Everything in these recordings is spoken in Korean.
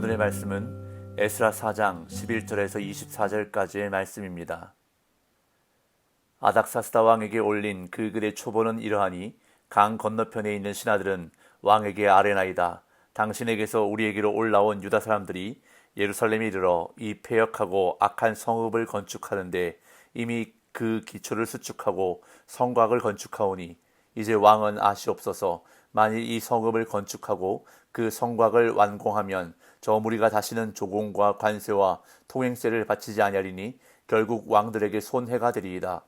오늘의 말씀은 에스라 4장 11절에서 24절까지의 말씀입니다. 아닥사스다 왕에게 올린 그 글의 초본은 이러하니 강 건너편에 있는 신하들은 왕에게 아뢰나이다. 당신에게서 우리에게로 올라온 유다 사람들이 예루살렘에 이르러 이 패역하고 악한 성읍을 건축하는데 이미 그 기초를 수축하고 성곽을 건축하오니 이제 왕은 아시옵소서. 만일 이 성읍을 건축하고 그 성곽을 완공하면 저 무리가 다시는 조공과 관세와 통행세를 바치지 아니하리니 결국 왕들에게 손해가 되리이다.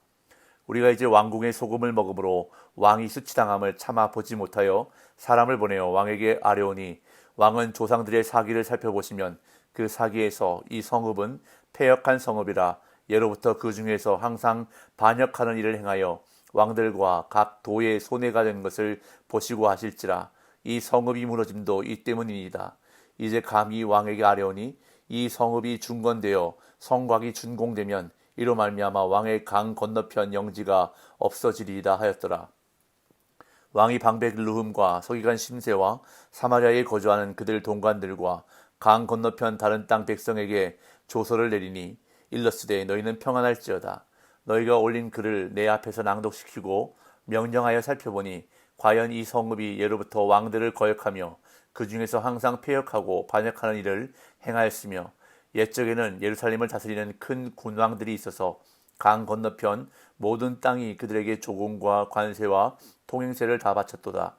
우리가 이제 왕궁의 소금을 먹으므로 왕이 수치당함을 참아 보지 못하여 사람을 보내어 왕에게 아뢰오니 왕은 조상들의 사기를 살펴보시면 그 사기에서 이 성읍은 패역한 성읍이라 예로부터 그 중에서 항상 반역하는 일을 행하여 왕들과 각 도의 손해가 된 것을 보시고 하실지라. 이 성읍이 무너짐도 이 때문이니이다. 이제 감히 왕에게 아뢰오니 이 성읍이 중건되어 성곽이 준공되면 이로 말미암아 왕의 강 건너편 영지가 없어지리이다 하였더라. 왕이 방백 르흠과 서기관 심세와 사마리아에 거주하는 그들 동관들과 강 건너편 다른 땅 백성에게 조서를 내리니 일러스되 너희는 평안할지어다. 너희가 올린 글을 내 앞에서 낭독시키고 명령하여 살펴보니 과연 이 성읍이 예로부터 왕들을 거역하며 그 중에서 항상 패역하고 반역하는 일을 행하였으며 옛적에는 예루살렘을 다스리는 큰 군왕들이 있어서 강 건너편 모든 땅이 그들에게 조공과 관세와 통행세를 다 바쳤도다.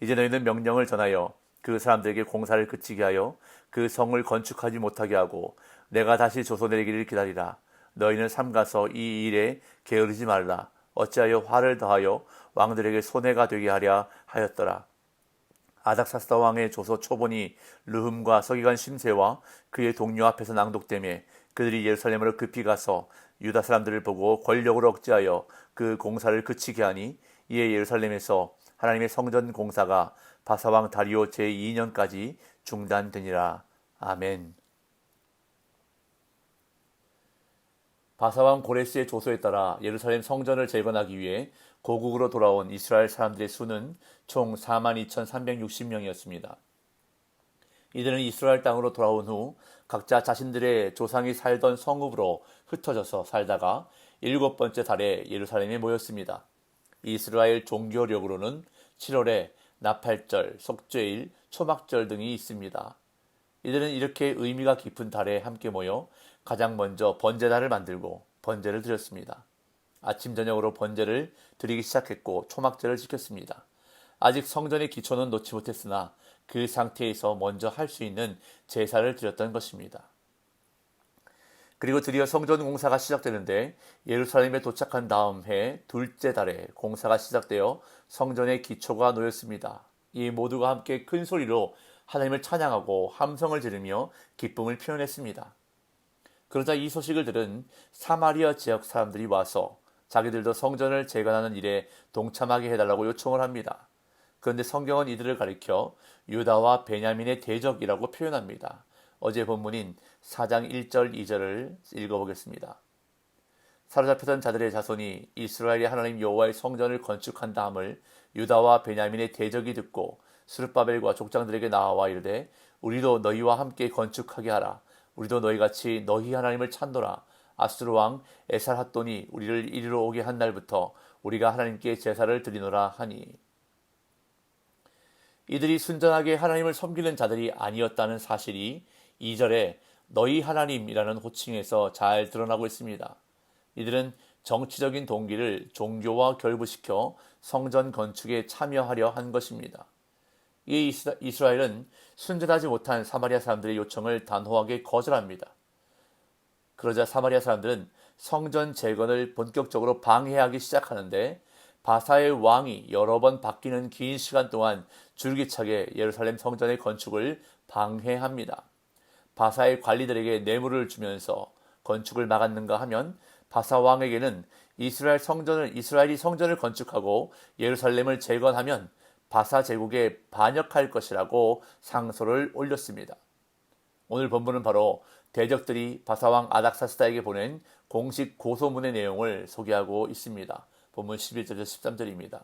이제 너희는 명령을 전하여 그 사람들에게 공사를 그치게 하여 그 성을 건축하지 못하게 하고 내가 다시 조서 내리기를 기다리라. 너희는 삼가서 이 일에 게으르지 말라. 어찌하여 화를 더하여 왕들에게 손해가 되게 하랴 하였더라. 아닥사스다 왕의 조서 초본이 르흠과 서기관 심세와 그의 동료 앞에서 낭독되매 그들이 예루살렘으로 급히 가서 유다 사람들을 보고 권력으로 억제하여 그 공사를 그치게 하니 이에 예루살렘에서 하나님의 성전 공사가 바사왕 다리오 제2년까지 중단되니라. 아멘. 바사왕 고레스의 조서에 따라 예루살렘 성전을 재건하기 위해 고국으로 돌아온 이스라엘 사람들의 수는 총 42,360명이었습니다. 이들은 이스라엘 땅으로 돌아온 후 각자 자신들의 조상이 살던 성읍으로 흩어져서 살다가 7번째 달에 예루살렘에 모였습니다. 이스라엘 종교력으로는 7월에 나팔절, 속죄일, 초막절 등이 있습니다. 이들은 이렇게 의미가 깊은 달에 함께 모여 가장 먼저 번제단을 만들고 번제를 드렸습니다. 아침 저녁으로 번제를 드리기 시작했고 초막제를 지켰습니다. 아직 성전의 기초는 놓지 못했으나 그 상태에서 먼저 할 수 있는 제사를 드렸던 것입니다. 그리고 드디어 성전 공사가 시작되는데 예루살렘에 도착한 다음 해 둘째 달에 공사가 시작되어 성전의 기초가 놓였습니다. 이 모두가 함께 큰 소리로 하나님을 찬양하고 함성을 지르며 기쁨을 표현했습니다. 그러자 이 소식을 들은 사마리아 지역 사람들이 와서 자기들도 성전을 재건하는 일에 동참하게 해달라고 요청을 합니다. 그런데 성경은 이들을 가리켜 유다와 베냐민의 대적이라고 표현합니다. 어제 본문인 4장 1절 2절을 읽어보겠습니다. 사로잡혔던 자들의 자손이 이스라엘의 하나님 여호와의 성전을 건축한다 함을 유다와 베냐민의 대적이 듣고 스룹바벨과 족장들에게 나와 이르되 우리도 너희와 함께 건축하게 하라. 우리도 너희같이 너희 하나님을 찾노라. 아수르 왕 에살핫돈이 우리를 이리로 오게 한 날부터 우리가 하나님께 제사를 드리노라 하니. 이들이 순전하게 하나님을 섬기는 자들이 아니었다는 사실이 2절에 너희 하나님이라는 호칭에서 잘 드러나고 있습니다. 이들은 정치적인 동기를 종교와 결부시켜 성전 건축에 참여하려 한 것입니다. 이 이스라엘은 순전하지 못한 사마리아 사람들의 요청을 단호하게 거절합니다. 그러자 사마리아 사람들은 성전 재건을 본격적으로 방해하기 시작하는데 바사의 왕이 여러 번 바뀌는 긴 시간 동안 줄기차게 예루살렘 성전의 건축을 방해합니다. 바사의 관리들에게 뇌물을 주면서 건축을 막았는가 하면 바사 왕에게는 이스라엘이 성전을 건축하고 예루살렘을 재건하면 바사 제국에 반역할 것이라고 상소를 올렸습니다. 오늘 본문은 바로 대적들이 바사왕 아닥사스다에게 보낸 공식 고소문의 내용을 소개하고 있습니다. 본문 11절에서 13절입니다.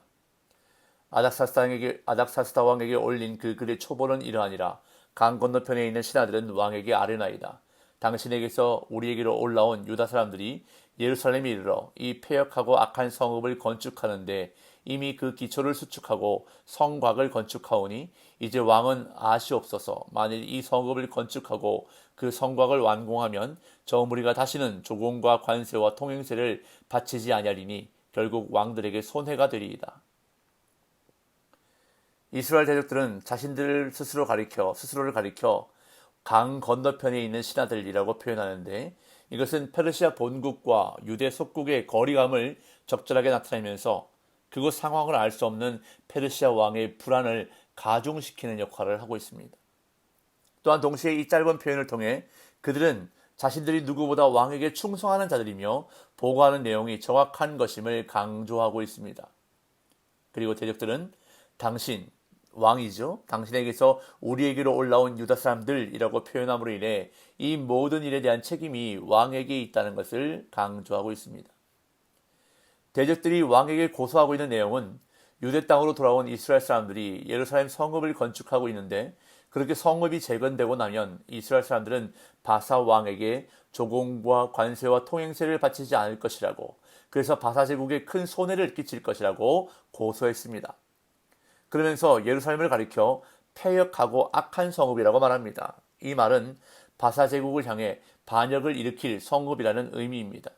아닥사스다 왕에게 올린 그 글의 초본은 이러하니라. 강 건너편에 있는 신하들은 왕에게 아뢰나이다. 당신에게서 우리에게로 올라온 유다 사람들이 예루살렘에 이르러 이 패역하고 악한 성읍을 건축하는데 이미 그 기초를 수축하고 성곽을 건축하오니 이제 왕은 아시옵소서. 만일 이 성읍을 건축하고 그 성곽을 완공하면 저 무리가 다시는 조공과 관세와 통행세를 바치지 아니하리니 결국 왕들에게 손해가 되리이다. 이스라엘 대적들은 스스로를 가리켜 강 건너편에 있는 신하들이라고 표현하는데 이것은 페르시아 본국과 유대 속국의 거리감을 적절하게 나타내면서 그곳 상황을 알 수 없는 페르시아 왕의 불안을 가중시키는 역할을 하고 있습니다. 또한 동시에 이 짧은 표현을 통해 그들은 자신들이 누구보다 왕에게 충성하는 자들이며 보고하는 내용이 정확한 것임을 강조하고 있습니다. 그리고 대적들은 당신, 왕이죠. 당신에게서 우리에게로 올라온 유다 사람들이라고 표현함으로 인해 이 모든 일에 대한 책임이 왕에게 있다는 것을 강조하고 있습니다. 대적들이 왕에게 고소하고 있는 내용은 유대 땅으로 돌아온 이스라엘 사람들이 예루살렘 성읍을 건축하고 있는데 그렇게 성읍이 재건되고 나면 이스라엘 사람들은 바사 왕에게 조공과 관세와 통행세를 바치지 않을 것이라고, 그래서 바사 제국에 큰 손해를 끼칠 것이라고 고소했습니다. 그러면서 예루살렘을 가리켜 패역하고 악한 성읍이라고 말합니다. 이 말은 바사 제국을 향해 반역을 일으킬 성읍이라는 의미입니다.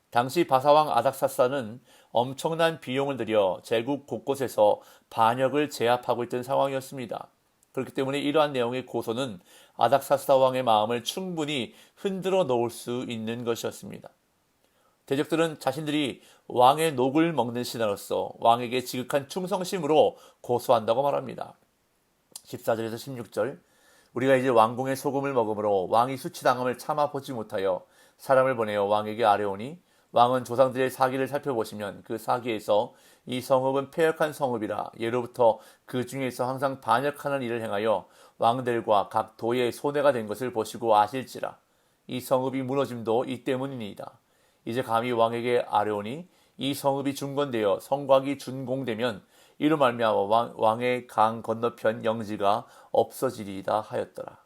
당시 바사왕 아닥사스는 엄청난 비용을 들여 제국 곳곳에서 반역을 제압하고 있던 상황이었습니다. 그렇기 때문에 이러한 내용의 고소는 아닥사스다 왕의 마음을 충분히 흔들어 놓을 수 있는 것이었습니다. 대적들은 자신들이 왕의 녹을 먹는 신하로서 왕에게 지극한 충성심으로 고소한다고 말합니다. 14절에서 16절 우리가 이제 왕궁의 소금을 먹음으로 왕이 수치당함을 참아보지 못하여 사람을 보내어 왕에게 아뢰오니 왕은 조상들의 사기를 살펴보시면 그 사기에서 이 성읍은 패역한 성읍이라 예로부터 그 중에서 항상 반역하는 일을 행하여 왕들과 각 도의 손해가 된 것을 보시고 아실지라. 이 성읍이 무너짐도 이 때문이니이다. 이제 감히 왕에게 아뢰오니 이 성읍이 중건되어 성곽이 준공되면 이로 말미암아 왕의 강 건너편 영지가 없어지리이다 하였더라.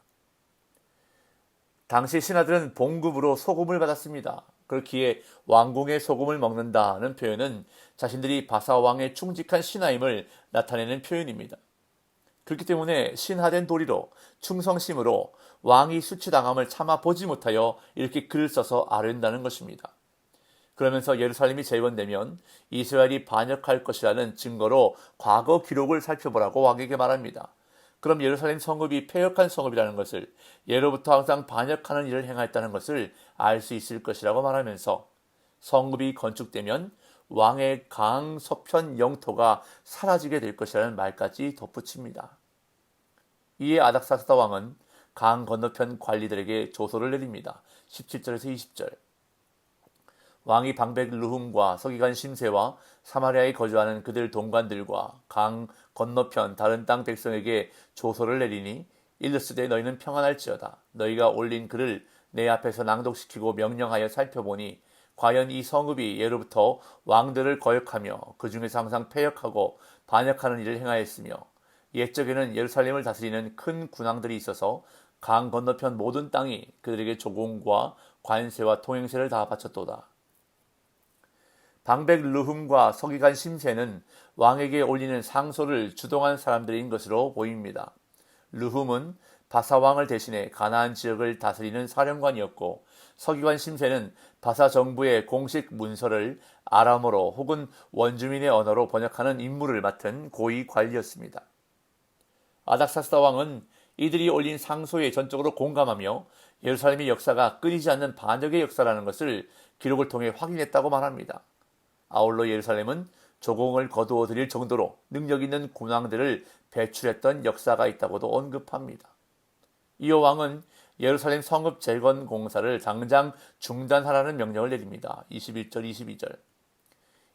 당시 신하들은 봉급으로 소금을 받았습니다. 그렇기에 왕궁의 소금을 먹는다는 표현은 자신들이 바사 왕의 충직한 신하임을 나타내는 표현입니다. 그렇기 때문에 신하된 도리로 충성심으로 왕이 수치당함을 참아 보지 못하여 이렇게 글을 써서 아뢰는다는 것입니다. 그러면서 예루살렘이 재건되면 이스라엘이 반역할 것이라는 증거로 과거 기록을 살펴보라고 왕에게 말합니다. 그럼 예루살렘 성읍이 패역한 성읍이라는 것을, 예로부터 항상 반역하는 일을 행하였다는 것을 알 수 있을 것이라고 말하면서 성읍이 건축되면 왕의 강 서편 영토가 사라지게 될 것이라는 말까지 덧붙입니다. 이에 아닥사스다 왕은 강 건너편 관리들에게 조소를 내립니다. 17절에서 20절 왕이 방백 르훔과 서기관 심세와 사마리아에 거주하는 그들 동관들과 강 건너편 다른 땅 백성에게 조소를 내리니 일렀으되 너희는 평안할지어다. 너희가 올린 글을 내 앞에서 낭독시키고 명령하여 살펴보니 과연 이 성읍이 예로부터 왕들을 거역하며 그 중에서 항상 패역하고 반역하는 일을 행하였으며 옛적에는 예루살렘을 다스리는 큰 군왕들이 있어서 강 건너편 모든 땅이 그들에게 조공과 관세와 통행세를 다 바쳤도다. 방백 르훔과 서기관 심세는 왕에게 올리는 상소를 주동한 사람들인 것으로 보입니다. 르훔은 바사 왕을 대신해 가나안 지역을 다스리는 사령관이었고 서기관 심세는 바사 정부의 공식 문서를 아람어로 혹은 원주민의 언어로 번역하는 임무를 맡은 고위 관리였습니다. 아닥사스다 왕은 이들이 올린 상소에 전적으로 공감하며 예루살렘의 역사가 끊이지 않는 반역의 역사라는 것을 기록을 통해 확인했다고 말합니다. 아울러 예루살렘은 조공을 거두어 들일 정도로 능력 있는 군왕들을 배출했던 역사가 있다고도 언급합니다. 이어 왕은 예루살렘 성읍 재건 공사를 당장 중단하라는 명령을 내립니다. 21절 22절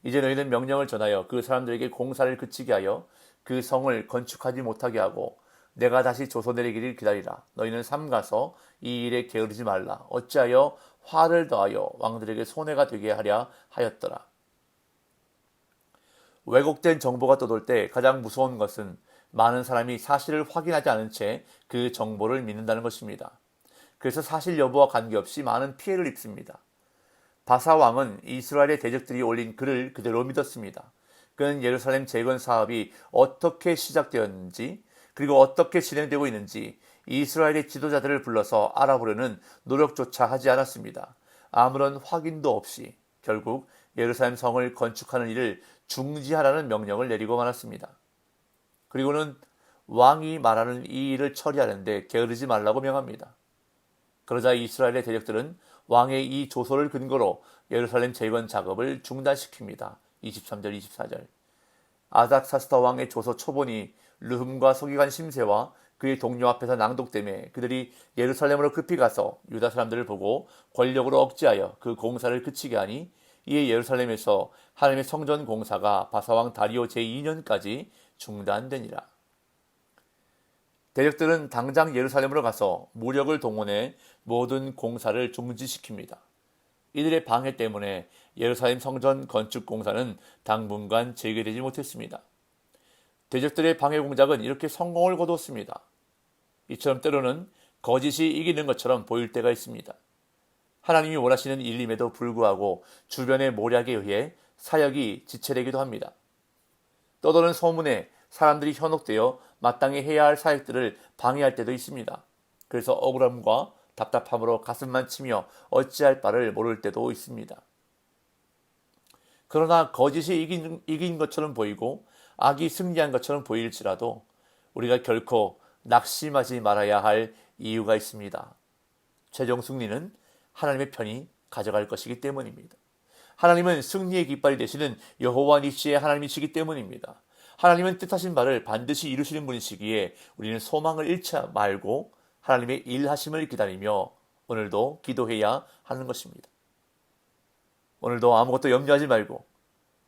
이제 너희는 명령을 전하여 그 사람들에게 공사를 그치게 하여 그 성을 건축하지 못하게 하고 내가 다시 조소 내리기를 기다리라. 너희는 삼가서 이 일에 게으르지 말라. 어찌하여 화를 더하여 왕들에게 손해가 되게 하랴 하였더라. 왜곡된 정보가 떠돌 때 가장 무서운 것은 많은 사람이 사실을 확인하지 않은 채 그 정보를 믿는다는 것입니다. 그래서 사실 여부와 관계없이 많은 피해를 입습니다. 바사 왕은 이스라엘의 대적들이 올린 글을 그대로 믿었습니다. 그는 예루살렘 재건 사업이 어떻게 시작되었는지 그리고 어떻게 진행되고 있는지 이스라엘의 지도자들을 불러서 알아보려는 노력조차 하지 않았습니다. 아무런 확인도 없이 결국 예루살렘 성을 건축하는 일을 중지하라는 명령을 내리고 말았습니다. 그리고는 왕이 말하는 이 일을 처리하는데 게으르지 말라고 명합니다. 그러자 이스라엘의 대적들은 왕의 이 조서를 근거로 예루살렘 재건 작업을 중단시킵니다. 23절 24절. 아닥사스다 왕의 조서 초본이 르흠과 서기관 심세와 그의 동료 앞에서 낭독되매 그들이 예루살렘으로 급히 가서 유다 사람들을 보고 권력으로 억제하여 그 공사를 그치게 하니 이에 예루살렘에서 하나님의 성전 공사가 바사왕 다리오 제2년까지 중단되니라. 대적들은 당장 예루살렘으로 가서 무력을 동원해 모든 공사를 중지시킵니다. 이들의 방해 때문에 예루살렘 성전 건축 공사는 당분간 재개되지 못했습니다. 대적들의 방해 공작은 이렇게 성공을 거두었습니다. 이처럼 때로는 거짓이 이기는 것처럼 보일 때가 있습니다. 하나님이 원하시는 일임에도 불구하고 주변의 모략에 의해 사역이 지체되기도 합니다. 떠도는 소문에 사람들이 현혹되어 마땅히 해야 할 사역들을 방해할 때도 있습니다. 그래서 억울함과 답답함으로 가슴만 치며 어찌할 바를 모를 때도 있습니다. 그러나 거짓이 이긴 것처럼 보이고 악이 승리한 것처럼 보일지라도 우리가 결코 낙심하지 말아야 할 이유가 있습니다. 최종 승리는 하나님의 편이 가져갈 것이기 때문입니다. 하나님은 승리의 깃발이 되시는 여호와 니시의 하나님이시기 때문입니다. 하나님은 뜻하신 바를 반드시 이루시는 분이시기에 우리는 소망을 잃지 말고 하나님의 일하심을 기다리며 오늘도 기도해야 하는 것입니다. 오늘도 아무것도 염려하지 말고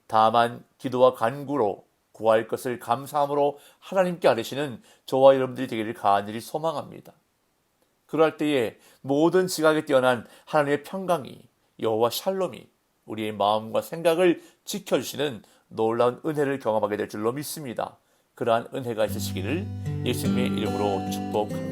다만 기도와 간구로 구할 것을 감사함으로 하나님께 아뢰시는 저와 여러분들이 되기를 간절히 소망합니다. 그럴 때에 모든 지각에 뛰어난 하나님의 평강이 여호와 샬롬이 우리의 마음과 생각을 지켜주시는 놀라운 은혜를 경험하게 될 줄로 믿습니다. 그러한 은혜가 있으시기를 예수님의 이름으로 축복합니다.